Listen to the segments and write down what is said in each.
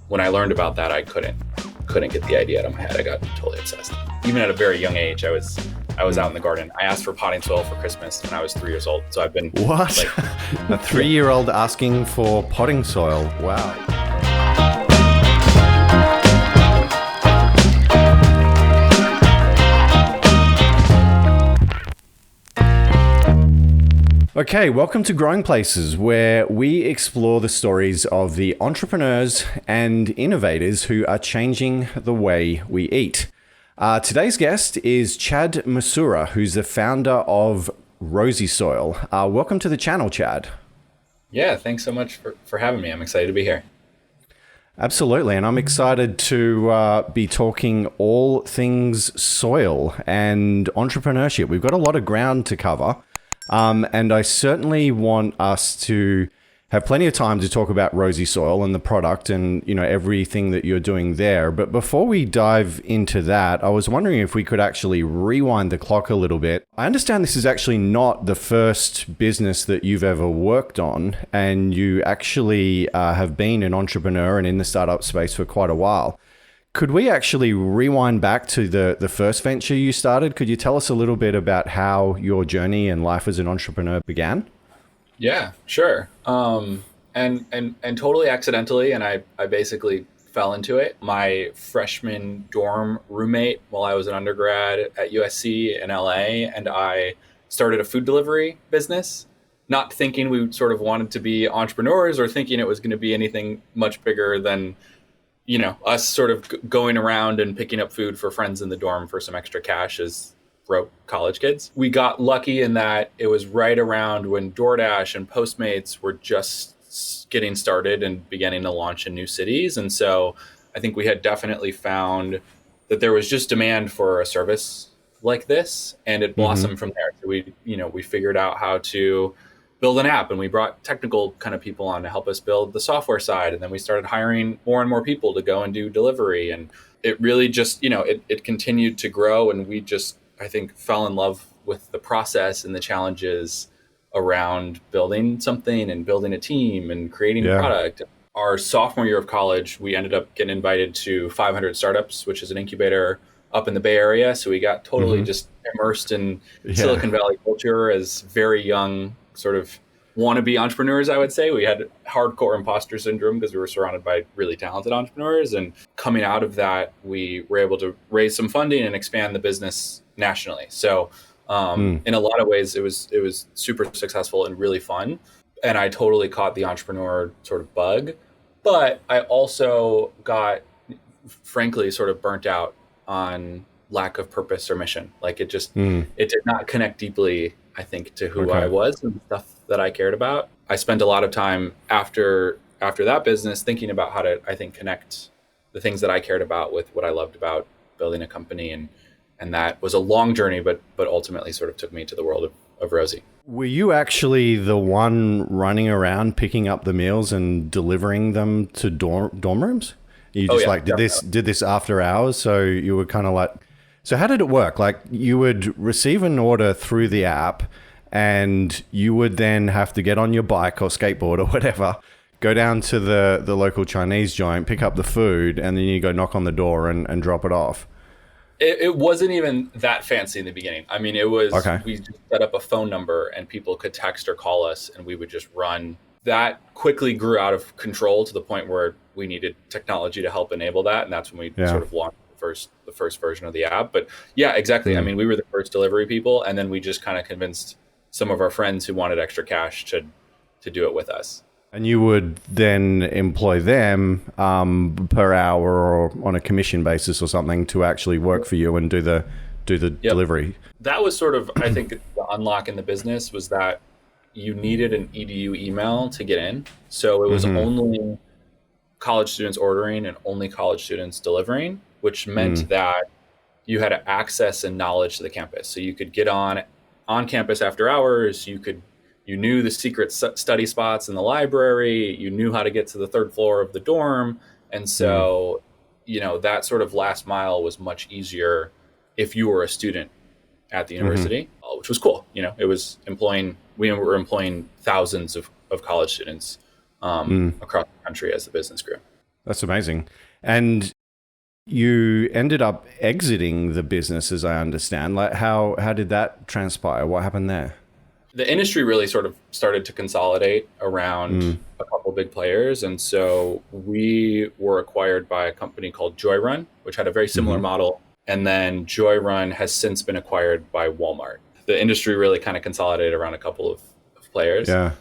when I learned about that, I couldn't get the idea out of my head. I got totally obsessed. Even at a very young age, I was out in the garden. I asked for potting soil for Christmas when I was 3 years old. So I've been What? like A 3-year-old asking for potting soil. Wow. Okay, welcome to Growing Places, where we explore the stories of the entrepreneurs and innovators who are changing the way we eat. Today's guest is Chad Massura, who's the founder of Rosy Soil. Welcome to the channel, Chad. Yeah, thanks so much for having me. I'm excited to be here. Absolutely, and I'm excited to be talking all things soil and entrepreneurship. We've got a lot of ground to cover. And I certainly want us to have plenty of time to talk about Rosy Soil and the product and, everything that you're doing there. But before we dive into that, I was wondering if we could actually rewind the clock a little bit. I understand this is actually not the first business that you've ever worked on, and you actually have been an entrepreneur and in the startup space for quite a while. Could we actually rewind back to the first venture you started? Could you tell us a little bit about how your journey and life as an entrepreneur began? Yeah, sure. And totally accidentally, and I basically fell into it. My freshman dorm roommate while I was an undergrad at USC in LA, and I started a food delivery business, not thinking we sort of wanted to be entrepreneurs or thinking it was going to be anything much bigger than us sort of going around and picking up food for friends in the dorm for some extra cash as broke college kids. We got lucky in that it was right around when DoorDash and Postmates were just getting started and beginning to launch in new cities. And so I think we had definitely found that there was just demand for a service like this, and it blossomed from there. So we figured out how to build an app, and we brought technical kind of people on to help us build the software side. And then we started hiring more and more people to go and do delivery. And it really just, it continued to grow. And we just, I think, fell in love with the process and the challenges around building something and building a team and creating a product. Our sophomore year of college, we ended up getting invited to 500 Startups, which is an incubator up in the Bay Area. So we got totally just immersed in Silicon Valley culture as very young sort of wannabe entrepreneurs, I would say. We had hardcore imposter syndrome because we were surrounded by really talented entrepreneurs. And coming out of that, we were able to raise some funding and expand the business nationally. So in a lot of ways, it was super successful and really fun. And I totally caught the entrepreneur sort of bug. But I also got, frankly, sort of burnt out on lack of purpose or mission. Like it just, it did not connect deeply, I think, to who I was and the stuff that I cared about. I spent a lot of time after that business thinking about how to, I think, connect the things that I cared about with what I loved about building a company. And that was a long journey, but ultimately sort of took me to the world of Rosy. Were you actually the one running around picking up the meals and delivering them to dorm rooms? You just did this after hours? So you were kind of like, so how did it work? Like you would receive an order through the app and you would then have to get on your bike or skateboard or whatever, go down to the local Chinese joint, pick up the food, and then you go knock on the door and drop it off. It wasn't even that fancy in the beginning. I mean, it was, we just set up a phone number and people could text or call us and we would just run. That quickly grew out of control to the point where we needed technology to help enable that. And that's when we sort of launched the first version of the app. But yeah, exactly. I mean, we were the first delivery people, and then we just kind of convinced some of our friends who wanted extra cash to do it with us. And you would then employ them per hour or on a commission basis or something to actually work for you and do the delivery. That was sort of, I think, the unlock in the business was that you needed an EDU email to get in. So it was only college students ordering and only college students delivering, which meant that you had access and knowledge to the campus. So you could get on campus after hours. You knew the secret study spots in the library. You knew how to get to the third floor of the dorm. And so, that sort of last mile was much easier if you were a student at the university, which was cool. It was we were employing thousands of college students across the country as the business grew. That's amazing. And you ended up exiting the business, as I understand. Like, how did that transpire? What happened there? The industry really sort of started to consolidate around Mm. a couple big players. And so we were acquired by a company called Joyrun, which had a very similar Hmm. model. And then Joyrun has since been acquired by Walmart. The industry really kind of consolidated around a couple of players. Yeah.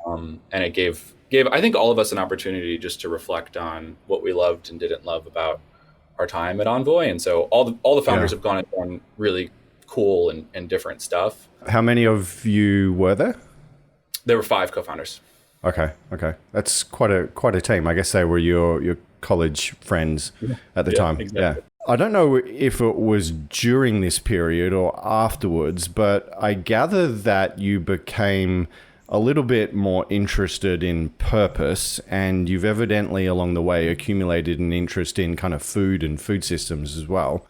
And it gave I think all of us an opportunity just to reflect on what we loved and didn't love about our time at Envoy. And so all the founders Yeah. have gone and done really cool and different stuff. How many of you were there? There were 5 co-founders. Okay. Okay. That's quite a team. I guess they were your college friends at the Yeah, time. exactly. Yeah. I don't know if it was during this period or afterwards, but I gather that you became a little bit more interested in purpose, and you've evidently along the way accumulated an interest in kind of food and food systems as well.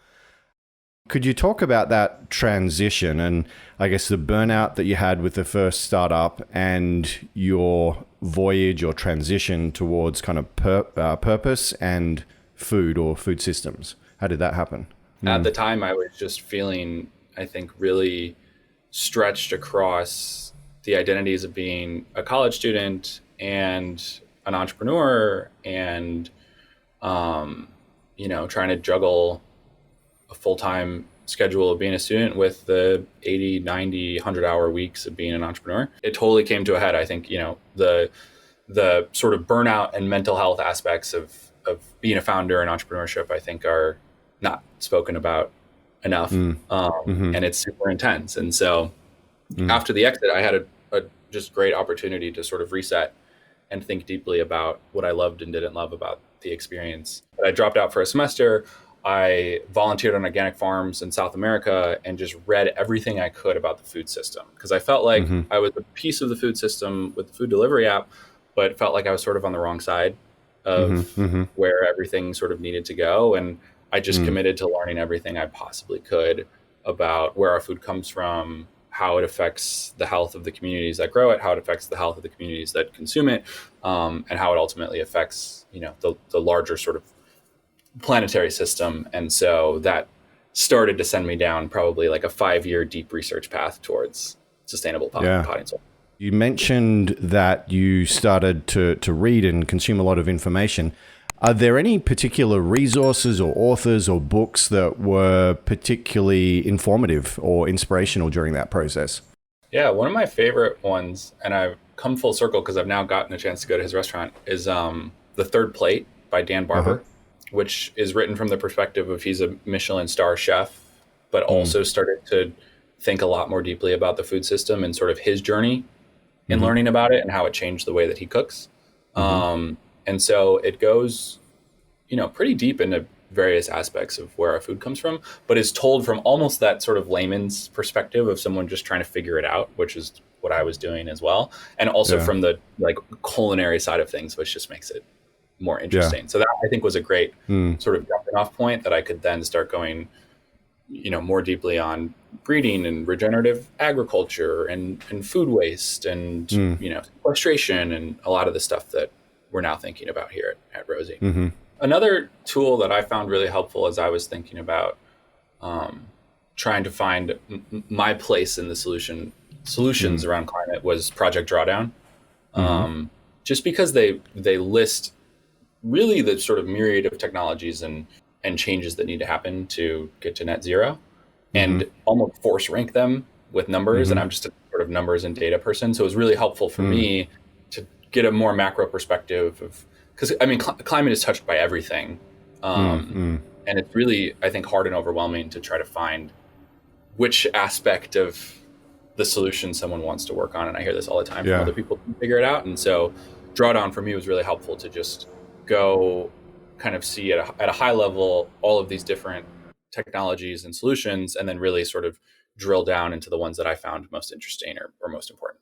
Could you talk about that transition and I guess the burnout that you had with the first startup and your voyage or transition towards kind of purpose and food or food systems? How did that happen? At the time, I was just feeling, I think, really stretched across the identities of being a college student and an entrepreneur and, trying to juggle a full-time schedule of being a student with the 80, 90, 100-hour weeks of being an entrepreneur. It totally came to a head. I think, the sort of burnout and mental health aspects of being a founder and entrepreneurship, I think, are not spoken about enough. And it's super intense. And so after the exit, I had a just great opportunity to sort of reset and think deeply about what I loved and didn't love about the experience. But I dropped out for a semester. I volunteered on organic farms in South America and just read everything I could about the food system because I felt like I was a piece of the food system with the food delivery app, but it felt like I was sort of on the wrong side of where everything sort of needed to go. And I just committed to learning everything I possibly could about where our food comes from, how it affects the health of the communities that grow it, how it affects the health of the communities that consume it, and how it ultimately affects, the larger sort of planetary system. And so that started to send me down probably like a 5-year deep research path towards sustainable potting soil. You mentioned that you started to read and consume a lot of information. Are there any particular resources or authors or books that were particularly informative or inspirational during that process? Yeah, one of my favorite ones, and I've come full circle because I've now gotten a chance to go to his restaurant, is The Third Plate by Dan Barber, which is written from the perspective of he's a Michelin star chef, but also started to think a lot more deeply about the food system and sort of his journey in learning about it and how it changed the way that he cooks. And so it goes, pretty deep into various aspects of where our food comes from, but is told from almost that sort of layman's perspective of someone just trying to figure it out, which is what I was doing as well. And also from the culinary side of things, which just makes it more interesting. So that I think was a great sort of jumping off point that I could then start going, more deeply on breeding and regenerative agriculture and food waste and, sequestration and a lot of the stuff that we're now thinking about here at Rosy. Another tool that I found really helpful as I was thinking about trying to find my place in the solutions around climate was Project Drawdown. Just because they list really the sort of myriad of technologies and changes that need to happen to get to net zero and almost force rank them with numbers. And I'm just a sort of numbers and data person. So it was really helpful for me to get a more macro perspective of, because climate is touched by everything. And it's really, I think, hard and overwhelming to try to find which aspect of the solution someone wants to work on. And I hear this all the time from other people to figure it out. And so Drawdown for me was really helpful to just go kind of see at a high level all of these different technologies and solutions, and then really sort of drill down into the ones that I found most interesting or most important.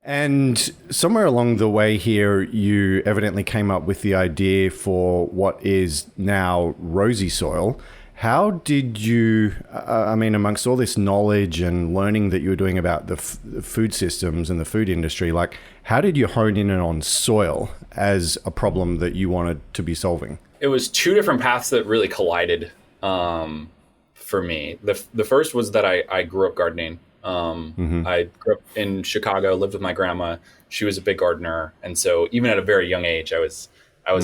And somewhere along the way here, you evidently came up with the idea for what is now Rosy Soil. How did you, I mean, amongst all this knowledge and learning that you were doing about the food systems and the food industry, like how did you hone in on soil as a problem that you wanted to be solving? It was two different paths that really collided for me. The first was that I grew up gardening. I grew up in Chicago, lived with my grandma. She was a big gardener. And so even at a very young age, I was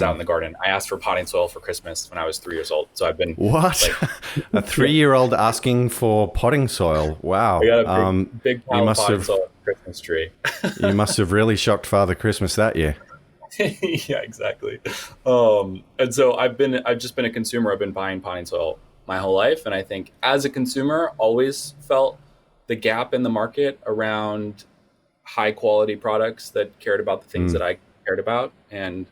out in the garden. I asked for potting soil for Christmas when I was 3 years old. So I've been What? like, A 3-year-old asking for potting soil. Wow. I got a big pile of potting have, soil at the Christmas tree. you must have really shocked Father Christmas that year. Yeah, exactly. And so I've just been a consumer. I've been buying potting soil my whole life. And I think as a consumer, always felt the gap in the market around high quality products that cared about the things that I cared about. And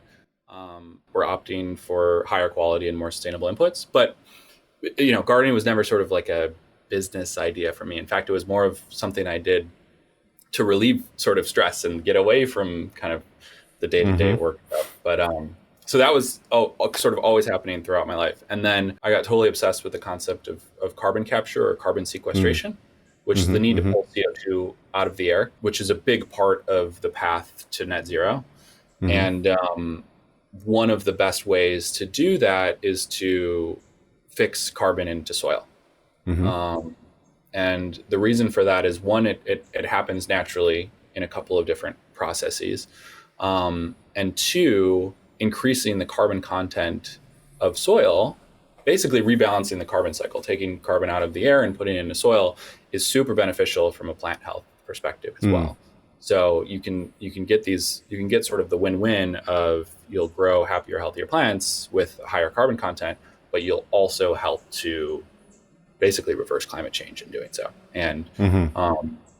we're opting for higher quality and more sustainable inputs. But, gardening was never sort of like a business idea for me. In fact, it was more of something I did to relieve sort of stress and get away from kind of the day-to-day work stuff. But so that was sort of always happening throughout my life. And then I got totally obsessed with the concept of carbon capture or carbon sequestration, which is the need to pull CO2 out of the air, which is a big part of the path to net zero. And one of the best ways to do that is to fix carbon into soil. And the reason for that is one, it happens naturally in a couple of different processes. And two, increasing the carbon content of soil, basically rebalancing the carbon cycle, taking carbon out of the air and putting it into soil is super beneficial from a plant health perspective as well. So you can get sort of the win-win of you'll grow happier, healthier plants with higher carbon content, but you'll also help to basically reverse climate change in doing so. And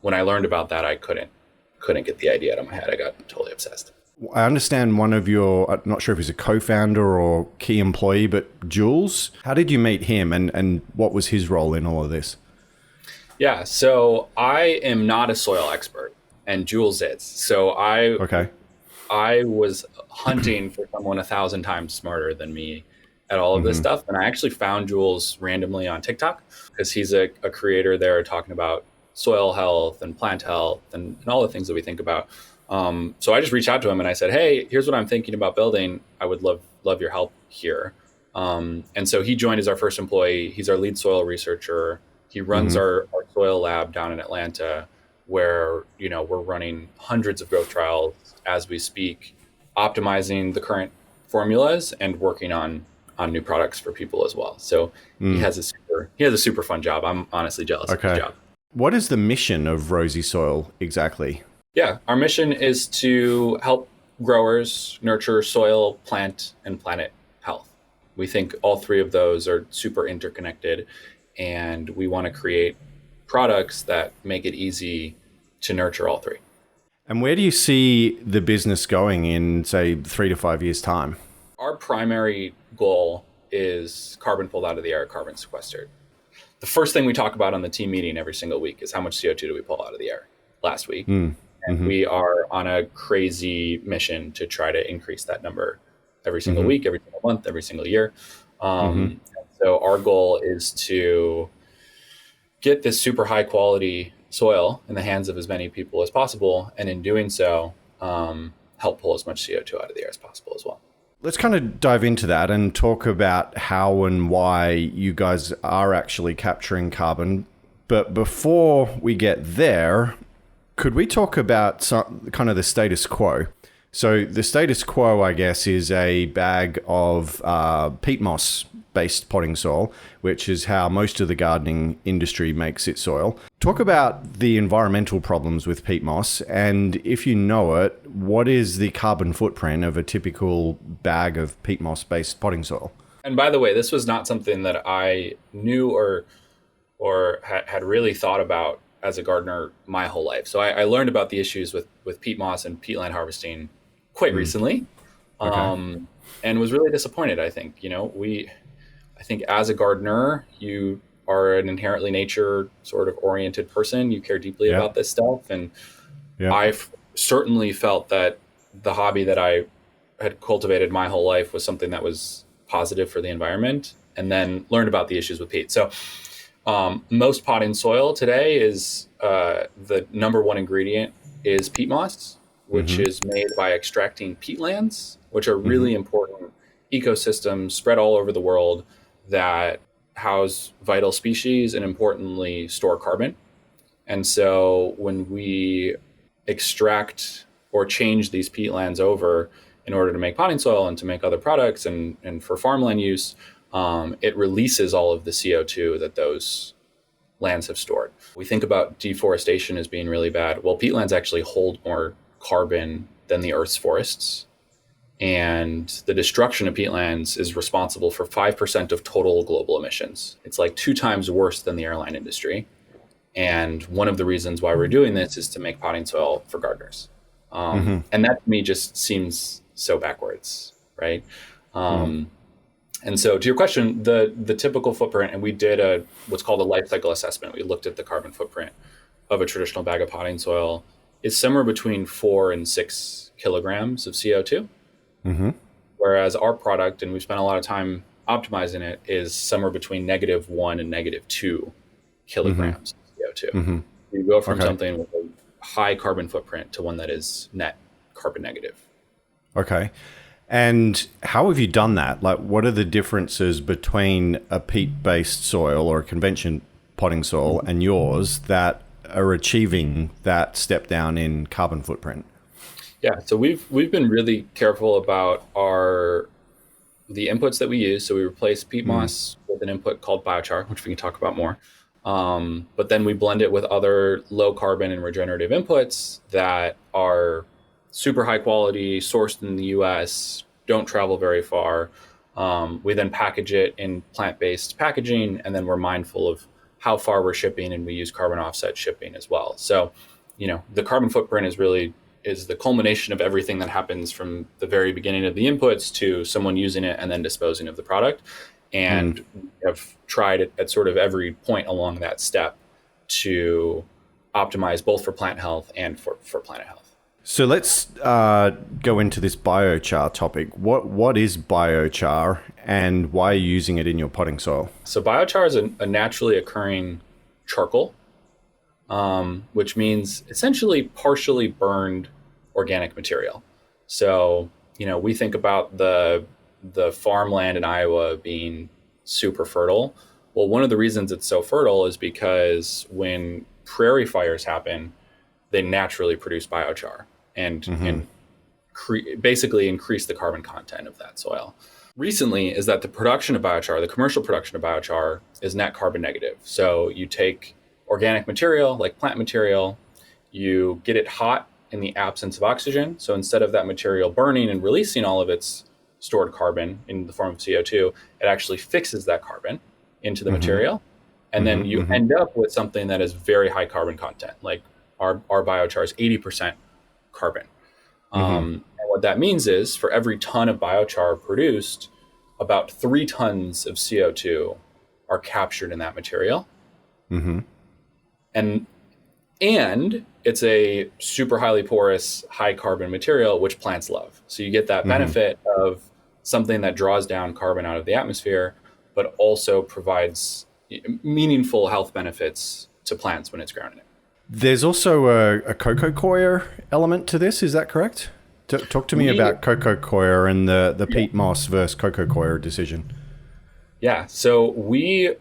when I learned about that, I couldn't get the idea out of my head. I got totally obsessed. I understand one of your, I'm not sure if he's a co-founder or key employee, but Jules, how did you meet him and what was his role in all of this? Yeah, so I am not a soil expert and Jules is. So I was hunting for someone 1,000 times smarter than me at all of this stuff. And I actually found Jules randomly on TikTok because he's a creator there talking about soil health and plant health and all the things that we think about. So I just reached out to him and I said, hey, here's what I'm thinking about building. I would love your help here. And so he joined as our first employee. He's our lead soil researcher. He runs our soil lab down in Atlanta where, we're running hundreds of growth trials as we speak, optimizing the current formulas and working on new products for people as well. So he has a super fun job. I'm honestly jealous of his job. What is the mission of Rosy Soil exactly? Yeah, our mission is to help growers nurture soil, plant, and planet health. We think all three of those are super interconnected, and we want to create products that make it easy to nurture all three. And where do you see the business going in, say, 3 to 5 years' time? Our primary goal is carbon pulled out of the air, carbon sequestered. The first thing we talk about on the team meeting every single week is how much CO2 do we pull out of the air last week. And we are on a crazy mission to try to increase that number every single week, every single month, every single year. So our goal is to get this super high quality soil in the hands of as many people as possible. And in doing so, help pull as much CO2 out of the air as possible as well. Let's kind of dive into that and talk about how and why you guys are actually capturing carbon. But before we get there, could we talk about kind of the status quo? So the status quo, I guess, is a bag of peat moss based potting soil, which is how most of the gardening industry makes its soil. Talk about the environmental problems with peat moss, and if you know it, what is the carbon footprint of a typical bag of peat moss based potting soil? And by the way, this was not something that I knew or had really thought about as a gardener my whole life. So I learned about the issues with peat moss and peatland harvesting quite recently, and was really disappointed. I think, I think as a gardener, you are an inherently nature sort of oriented person. You care deeply about this stuff. And I've certainly felt that the hobby that I had cultivated my whole life was something that was positive for the environment. and then learned about the issues with peat. So most potting soil today is the number one ingredient is peat moss, which is made by extracting peatlands, which are really important ecosystems spread all over the world that house vital species and importantly store carbon. And so when we extract or change these peatlands over in order to make potting soil and to make other products and for farmland use, it releases all of the CO2 that those lands have stored. We think about deforestation as being really bad. Well, peatlands actually hold more carbon than the Earth's forests. And the destruction of peatlands is responsible for 5% of total global emissions. It's like 2 times worse than the airline industry. And one of the reasons why we're doing this is to make potting soil for gardeners. And that to me just seems so backwards, right? And so to your question, the typical footprint, and we did what's called a life cycle assessment. We looked at the carbon footprint of a traditional bag of potting soil is somewhere between 4 and 6 kilograms of CO2. Whereas our product, and we've spent a lot of time optimizing it, is somewhere between -1 and -2 kilograms of CO2. You go from something with a high carbon footprint to one that is net carbon negative. Okay. And how have you done that? Like, what are the differences between a peat-based soil or a convention potting soil and yours that are achieving that step down in carbon footprint? Yeah, so we've been really careful about the inputs that we use. So we replace peat moss with an input called biochar, which we can talk about more. But then we blend it with other low carbon and regenerative inputs that are super high quality, sourced in the US, don't travel very far. We then package it in plant-based packaging, and then we're mindful of how far we're shipping, and we use carbon offset shipping as well. So, the carbon footprint is the culmination of everything that happens from the very beginning of the inputs to someone using it and then disposing of the product. And we have tried it at sort of every point along that step to optimize both for plant health and for planet health. So let's go into this biochar topic. What is biochar and why are you using it in your potting soil? So biochar is a naturally occurring charcoal, which means essentially partially burned organic material. So, we think about the farmland in Iowa being super fertile. Well, one of the reasons it's so fertile is because when prairie fires happen, they naturally produce biochar and basically increase the carbon content of that soil. Recently is that the production of biochar, the commercial production of biochar, is net carbon negative. So you take organic material, like plant material, you get it hot in the absence of oxygen. So instead of that material burning and releasing all of its stored carbon in the form of CO2, it actually fixes that carbon into the material. And then you end up with something that is very high carbon content. Like our biochar is 80% carbon. And what that means is for every ton of biochar produced, about 3 tons of CO2 are captured in that material. And it's a super highly porous, high carbon material, which plants love. So you get that benefit of something that draws down carbon out of the atmosphere, but also provides meaningful health benefits to plants when it's ground in it. There's also a cocoa coir element to this. Is that correct? Talk to me about cocoa coir and the peat moss versus cocoa coir decision. Yeah, so we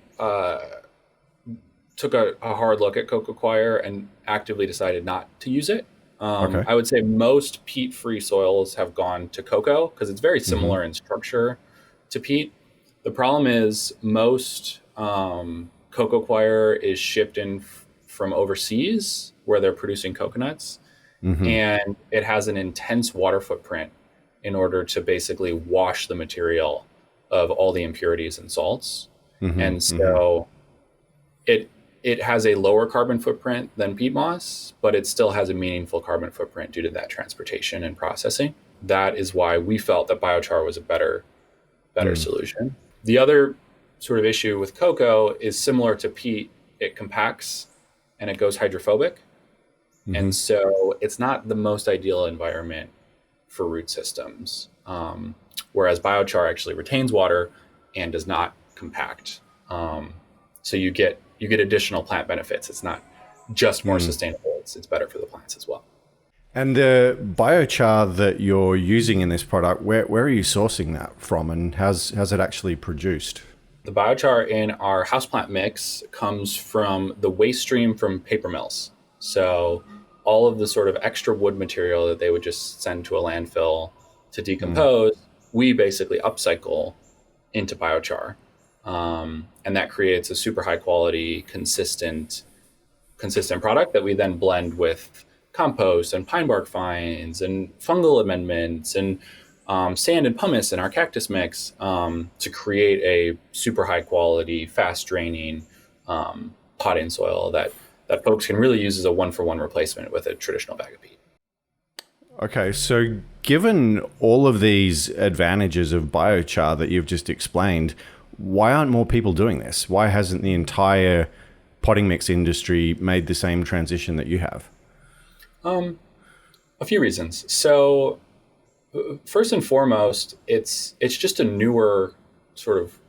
took a hard look at cocoa coir and actively decided not to use it. I would say most peat-free soils have gone to cocoa because it's very similar in structure to peat. The problem is most cocoa coir is shipped in from overseas where they're producing coconuts, and it has an intense water footprint in order to basically wash the material of all the impurities and salts. And so it has a lower carbon footprint than peat moss, but it still has a meaningful carbon footprint due to that transportation and processing. That is why we felt that biochar was a better solution. The other sort of issue with cocoa is similar to peat. It compacts and it goes hydrophobic. And so it's not the most ideal environment for root systems. Whereas biochar actually retains water and does not compact. So you get additional plant benefits. It's not just more sustainable. It's better for the plants as well. And the biochar that you're using in this product, where are you sourcing that from, and how's it actually produced? The biochar in our houseplant mix comes from the waste stream from paper mills. So all of the sort of extra wood material that they would just send to a landfill to decompose, we basically upcycle into biochar. And that creates a super high quality, consistent product that we then blend with compost and pine bark fines and fungal amendments and sand and pumice in our cactus mix to create a super high quality, fast draining potting soil that folks can really use as a 1-for-1 replacement with a traditional bag of peat. Okay, so given all of these advantages of biochar that you've just explained, why aren't more people doing this? Why hasn't the entire potting mix industry made the same transition that you have? A few reasons. So first and foremost, it's just a newer sort of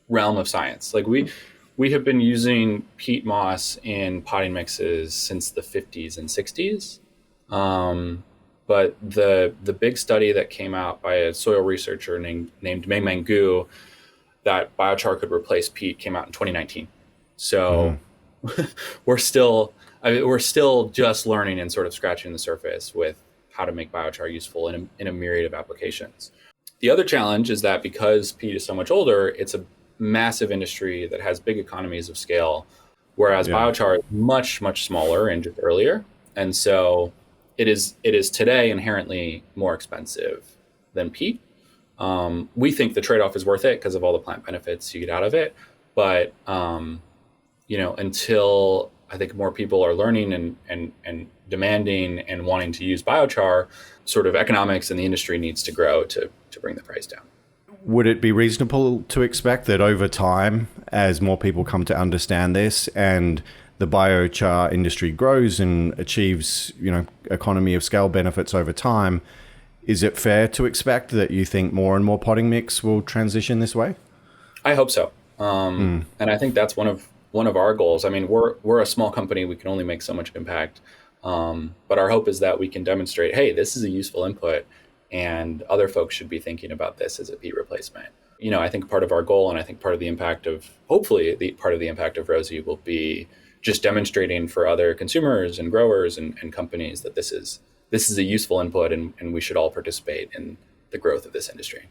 realm of science. Like we have been using peat moss in potting mixes since the 50s and 60s. But the big study that came out by a soil researcher named Meng Gu that biochar could replace peat came out in 2019. So we're still just learning and sort of scratching the surface with how to make biochar useful in a myriad of applications. The other challenge is that because peat is so much older, it's a massive industry that has big economies of scale, whereas biochar is much, much smaller and just earlier. And so it is today inherently more expensive than peat. We think the trade-off is worth it because of all the plant benefits you get out of it. But, until I think more people are learning and demanding and wanting to use biochar, sort of economics in the industry needs to grow to bring the price down. Would it be reasonable to expect that over time, as more people come to understand this and the biochar industry grows and achieves, economy of scale benefits over time, is it fair to expect that you think more and more potting mix will transition this way? I hope so. And I think that's one of our goals. I mean, we're a small company. We can only make so much impact. But our hope is that we can demonstrate, hey, this is a useful input and other folks should be thinking about this as a peat replacement. I think part of our goal, and I think part of the impact of, hopefully part of the impact of Rosy will be just demonstrating for other consumers and growers and companies that this is a useful input and we should all participate in the growth of this industry.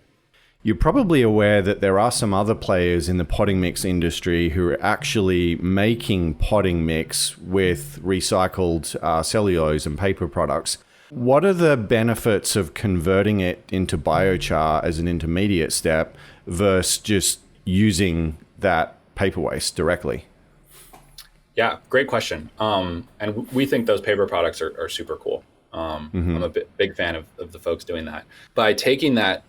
You're probably aware that there are some other players in the potting mix industry who are actually making potting mix with recycled cellulose and paper products. What are the benefits of converting it into biochar as an intermediate step versus just using that paper waste directly? Yeah, great question. And we think those paper products are super cool. I'm a big fan of the folks doing that. By taking that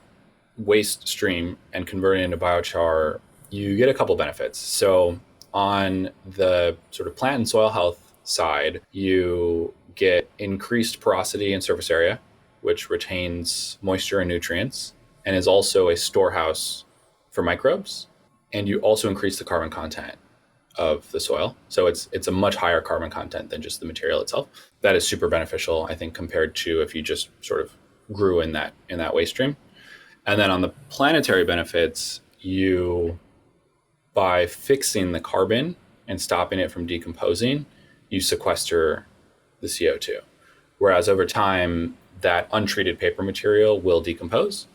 waste stream and converting it into biochar, you get a couple benefits. So on the sort of plant and soil health side, you get increased porosity and surface area, which retains moisture and nutrients and is also a storehouse for microbes. And you also increase the carbon content of the soil. So it's a much higher carbon content than just the material itself. That is super beneficial, I think, compared to if you just sort of grew in that waste stream. And then on the planetary benefits, by fixing the carbon and stopping it from decomposing, you sequester the CO2. Whereas over time, that untreated paper material will decompose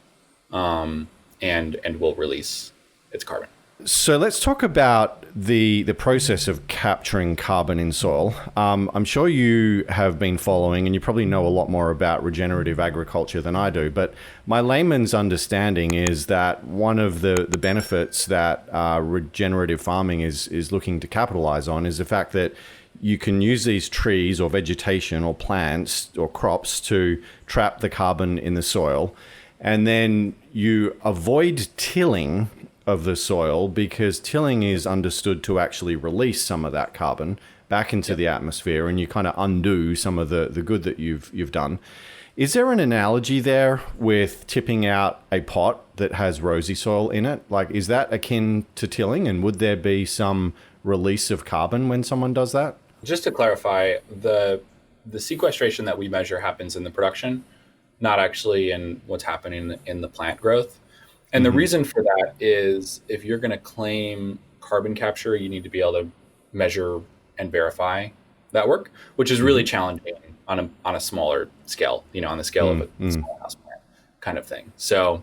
and will release its carbon. So let's talk about the process of capturing carbon in soil. I'm sure you have been following, and you probably know a lot more about regenerative agriculture than I do, but my layman's understanding is that one of the benefits that regenerative farming is looking to capitalize on is the fact that you can use these trees or vegetation or plants or crops to trap the carbon in the soil, and then you avoid tilling of the soil because tilling is understood to actually release some of that carbon back into the atmosphere, and you kind of undo some of the good that you've done. Is there an analogy there with tipping out a pot that has rosy soil in it? Like, is that akin to tilling, and would there be some release of carbon when someone does that? Just to clarify, the sequestration that we measure happens in the production, not actually in what's happening in the plant growth. And the reason for that is if you're going to claim carbon capture, you need to be able to measure and verify that work, which is really challenging on a smaller scale, on the scale of a small house plant kind of thing. So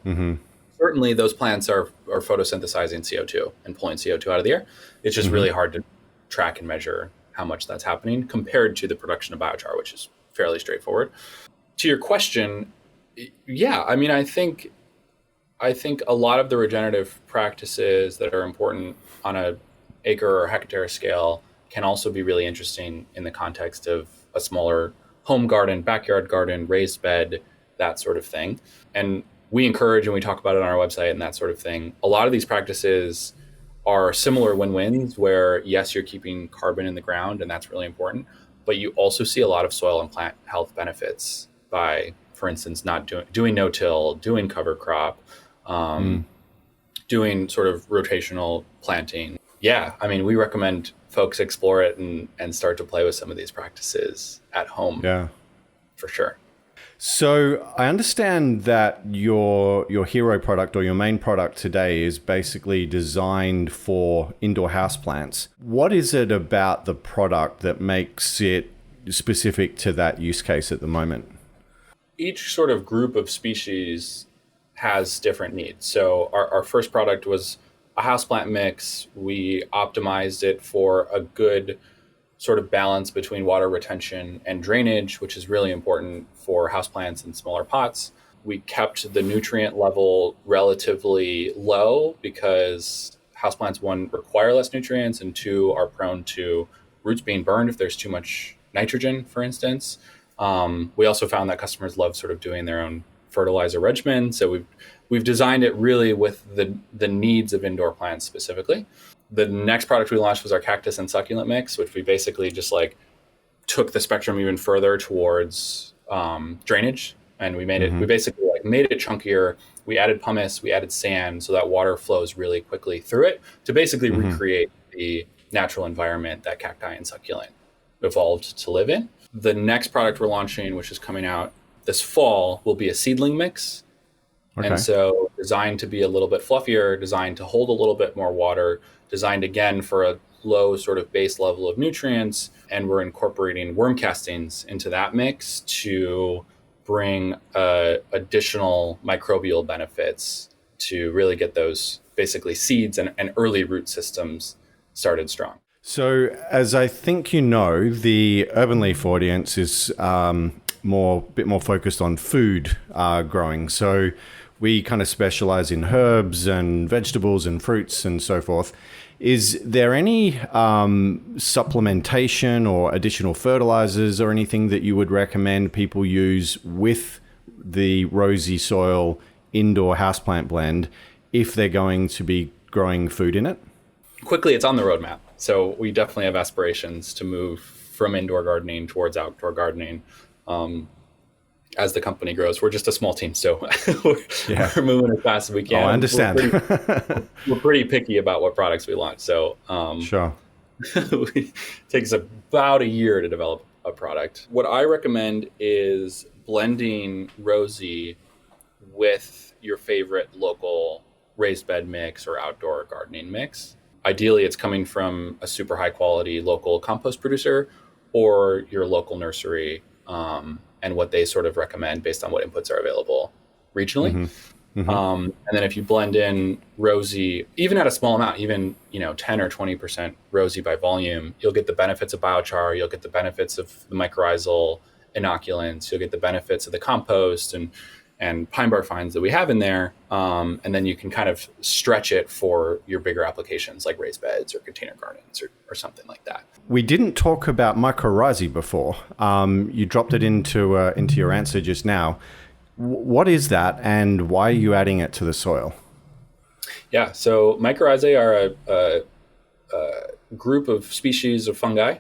certainly those plants are photosynthesizing CO2 and pulling CO2 out of the air. It's just really hard to track and measure how much that's happening compared to the production of biochar, which is fairly straightforward. To your question, yeah, I mean, I think a lot of the regenerative practices that are important on a acre or hectare scale can also be really interesting in the context of a smaller home garden, backyard garden, raised bed, that sort of thing. And we encourage and we talk about it on our website and that sort of thing. A lot of these practices are similar win-wins where, yes, you're keeping carbon in the ground and that's really important, but you also see a lot of soil and plant health benefits by, for instance, not doing no-till, doing cover crop, doing sort of rotational planting. Yeah, I mean, we recommend folks explore it and start to play with some of these practices at home. Yeah, for sure. So I understand that your hero product or your main product today is basically designed for indoor houseplants. What is it about the product that makes it specific to that use case at the moment? Each sort of group of species has different needs. So our first product was a houseplant mix. We optimized it for a good sort of balance between water retention and drainage, which is really important for houseplants in smaller pots. We kept the nutrient level relatively low because houseplants, one, require less nutrients, and two, are prone to roots being burned if there's too much nitrogen, for instance. We also found that customers love sort of doing their own fertilizer regimen. So we've designed it really with the needs of indoor plants specifically. The next product we launched was our cactus and succulent mix, which we basically just like took the spectrum even further towards drainage, and we made it. We basically like made it chunkier. We added pumice, we added sand, so that water flows really quickly through it to basically recreate the natural environment that cacti and succulent evolved to live in. The next product we're launching, which is coming out this fall, will be a seedling mix. Okay. And so designed to be a little bit fluffier, designed to hold a little bit more water, designed again for a low sort of base level of nutrients. And we're incorporating worm castings into that mix to bring additional microbial benefits to really get those basically seeds and early root systems started strong. So as I think you know, the Urban Leaf audience is bit more focused on food growing. So we kind of specialize in herbs and vegetables and fruits and so forth. Is there any supplementation or additional fertilizers or anything that you would recommend people use with the Rosy Soil indoor houseplant blend if they're going to be growing food in it? Quickly, it's on the roadmap. So we definitely have aspirations to move from indoor gardening towards outdoor gardening. As the company grows, we're just a small team, so we're moving as fast as we can. Oh, I understand. We're pretty picky about what products we launch. So sure, it takes about a year to develop a product. What I recommend is blending Rosy with your favorite local raised bed mix or outdoor gardening mix. Ideally, it's coming from a super high quality local compost producer or your local nursery, and what they sort of recommend based on what inputs are available regionally. And then if you blend in Rosy, even at a small amount, even 10 or 20% Rosy by volume, you'll get the benefits of biochar, you'll get the benefits of the mycorrhizal inoculants, you'll get the benefits of the compost and pine bark fines that we have in there. And then you can kind of stretch it for your bigger applications like raised beds or container gardens or something like that. We didn't talk about Mycorrhizae before. You dropped it into your answer just now. What is that and why are you adding it to the soil? Yeah, so Mycorrhizae are a group of species of fungi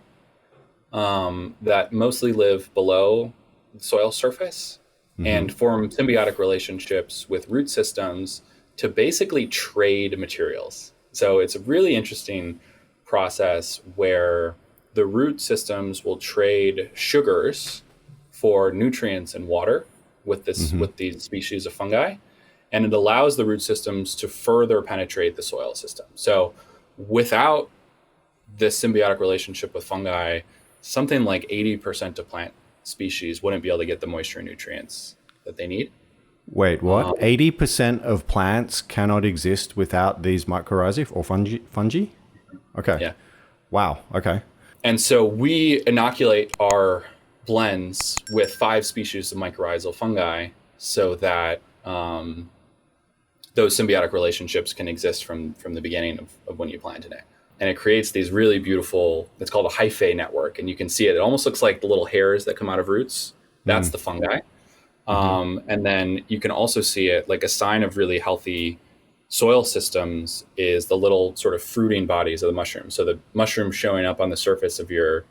that mostly live below the soil surface. and form symbiotic relationships with root systems to basically trade materials. So it's a really interesting process where the root systems will trade sugars for nutrients and water with these species of fungi, and it allows the root systems to further penetrate the soil system. So without this symbiotic relationship with fungi, something like 80% of plant species wouldn't be able to get the moisture and nutrients that they need. Wait, what? 80% of plants cannot exist without these mycorrhizae or fungi? Okay. Yeah. Wow. Okay. And so we inoculate our blends with 5 species of mycorrhizal fungi so that those symbiotic relationships can exist from the beginning of when you planted it. And it creates these really beautiful, it's called a hyphae network. And you can see it. It almost looks like the little hairs that come out of roots. That's the fungi. And then you can also see it like a sign of really healthy soil systems is the little sort of fruiting bodies of the mushroom. So the mushroom showing up on the surface of your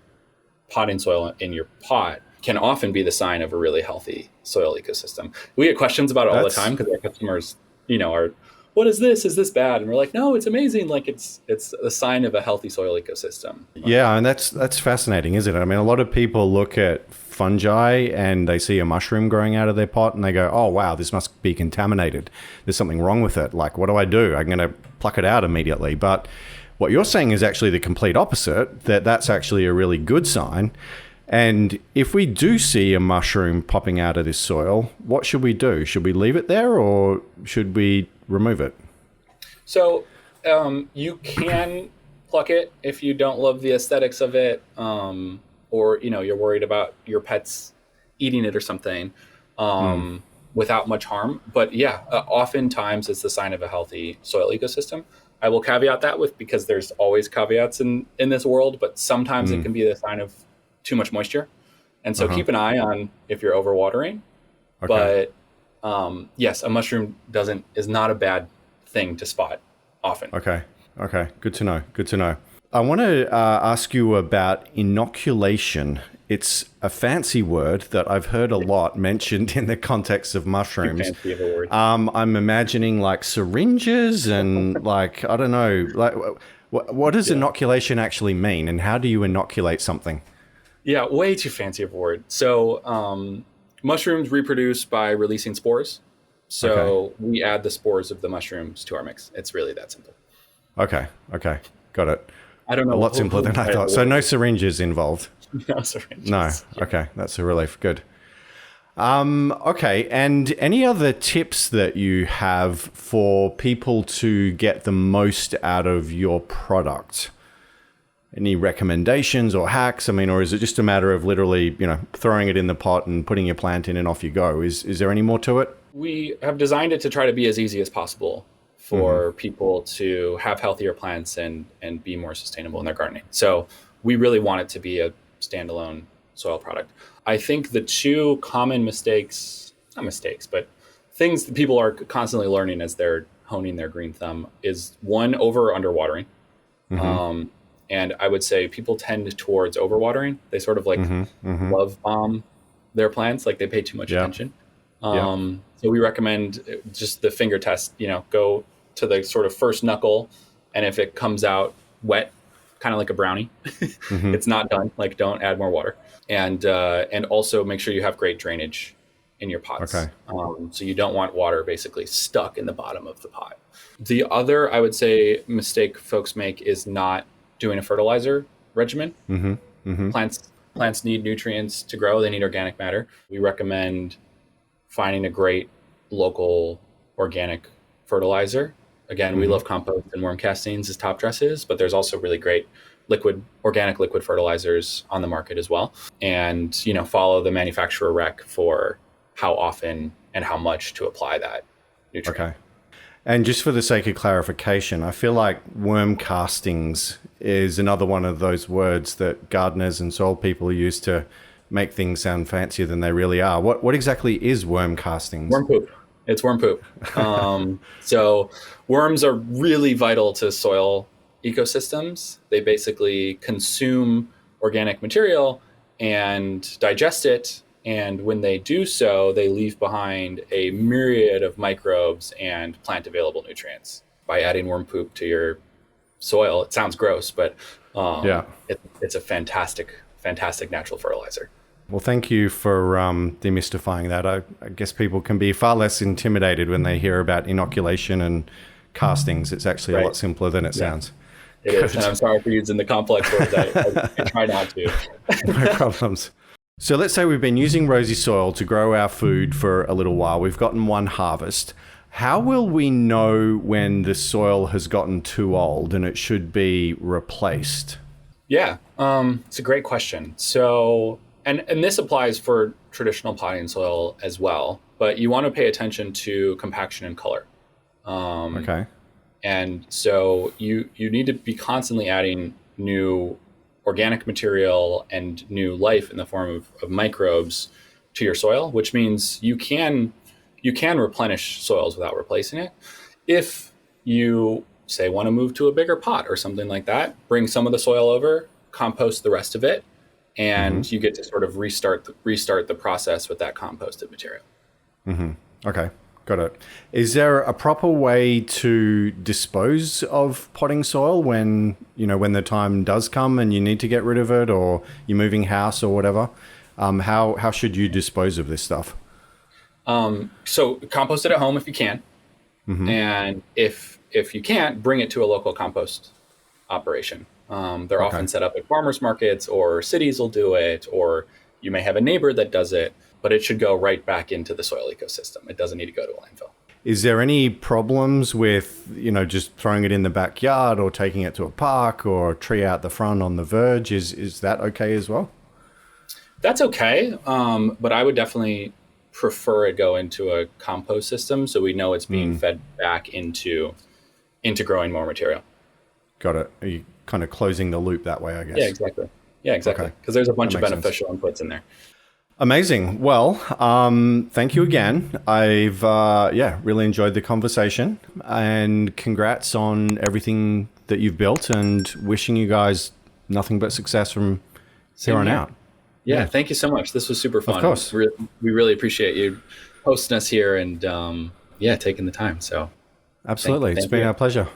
potting soil in your pot can often be the sign of a really healthy soil ecosystem. We get questions about it all the time because our customers, are, what is this? Is this bad? And we're like, no, it's amazing. Like it's a sign of a healthy soil ecosystem. Yeah, and that's fascinating, isn't it? I mean, a lot of people look at fungi and they see a mushroom growing out of their pot and they go, oh, wow, this must be contaminated. There's something wrong with it. Like, what do I do? I'm going to pluck it out immediately. But what you're saying is actually the complete opposite, that's actually a really good sign. And if we do see a mushroom popping out of this soil, what should we do? Should we leave it there or should we remove it? So you can pluck it if you don't love the aesthetics of it, or you're worried about your pets eating it or something, without much harm. But yeah, oftentimes it's the sign of a healthy soil ecosystem. I will caveat that because there's always caveats in this world, but sometimes it can be the sign of too much moisture. And so keep an eye on if you're overwatering. Okay. But yes, a mushroom is not a bad thing to spot often. Okay. Good to know. I want to ask you about inoculation. It's a fancy word that I've heard a lot mentioned in the context of mushrooms. Fancy of a word. I'm imagining like syringes and like, I don't know, like what does inoculation actually mean and how do you inoculate something? Yeah, way too fancy of a word. So mushrooms reproduce by releasing spores. So we add the spores of the mushrooms to our mix. It's really that simple. Okay. Got it. I don't know. A lot simpler than I thought. So no syringes involved? No syringes. No. Yeah. Okay. That's a relief. Good. Okay. And any other tips that you have for people to get the most out of your product? Any recommendations or hacks? I mean, or is it just a matter of literally, throwing it in the pot and putting your plant in and off you go? Is there any more to it? We have designed it to try to be as easy as possible for people to have healthier plants and be more sustainable in their gardening. So we really want it to be a standalone soil product. I think the 2 common mistakes, not mistakes, but things that people are constantly learning as they're honing their green thumb is 1, over or underwatering. And I would say people tend towards overwatering. They sort of like love bomb their plants, like they pay too much attention. So we recommend just the finger test, go to the sort of first knuckle. And if it comes out wet, kind of like a brownie, it's not done. Like don't add more water. And also make sure you have great drainage in your pots. Okay. So you don't want water basically stuck in the bottom of the pot. The other, I would say, mistake folks make is not doing a fertilizer regimen. Plants need nutrients to grow. They need organic matter. We recommend finding a great local organic fertilizer. Again, we love compost and worm castings as top dresses, but there's also really great organic liquid fertilizers on the market as well. And, follow the manufacturer rec for how often and how much to apply that nutrient. Okay. And just for the sake of clarification, I feel like worm castings is another one of those words that gardeners and soil people use to make things sound fancier than they really are. What exactly is worm castings? Worm poop. It's worm poop. So worms are really vital to soil ecosystems. They basically consume organic material and digest it And when they do so, they leave behind a myriad of microbes and plant available nutrients. By adding worm poop to your soil, it sounds gross, but Yeah. it's a fantastic, fantastic natural fertilizer. Well, thank you for demystifying that. I guess people can be far less intimidated when they hear about inoculation and castings. It's actually a lot simpler than it sounds. It is, and I'm sorry for using the complex words. I try not to. No problems. So let's say we've been using Rosy Soil to grow our food for a little while. We've gotten one harvest. How will we know when the soil has gotten too old and it should be replaced? Yeah, it's a great question. So, and this applies for traditional potting soil as well, but you want to pay attention to compaction and color. Okay. And so you need to be constantly adding new organic material and new life in the form of microbes to your soil, which means you can replenish soils without replacing it. If you say want to move to a bigger pot or something like that, bring some of the soil over, compost the rest of it, and you get to sort of restart the process with that composted material. Okay. Got it. Is there a proper way to dispose of potting soil when the time does come and you need to get rid of it, or you're moving house or whatever? How should you dispose of this stuff? So compost it at home if you can, and if you can't, bring it to a local compost operation. They're often set up at farmers markets, or cities will do it, or you may have a neighbor that does it. But it should go right back into the soil ecosystem. It doesn't need to go to a landfill. Is there any problems with, just throwing it in the backyard or taking it to a park or a tree out the front on the verge? Is that okay as well? That's okay. But I would definitely prefer it go into a compost system so we know it's being fed back into growing more material. Got it. Are you kind of closing the loop that way, I guess? Yeah, exactly. Because there's a bunch of beneficial inputs in there. Amazing. Well, thank you again. I've really enjoyed the conversation, and congrats on everything that you've built, and wishing you guys nothing but success from here on out. Yeah, thank you so much. This was super fun. Of course. We really appreciate you hosting us here and taking the time. So absolutely. It's been our pleasure.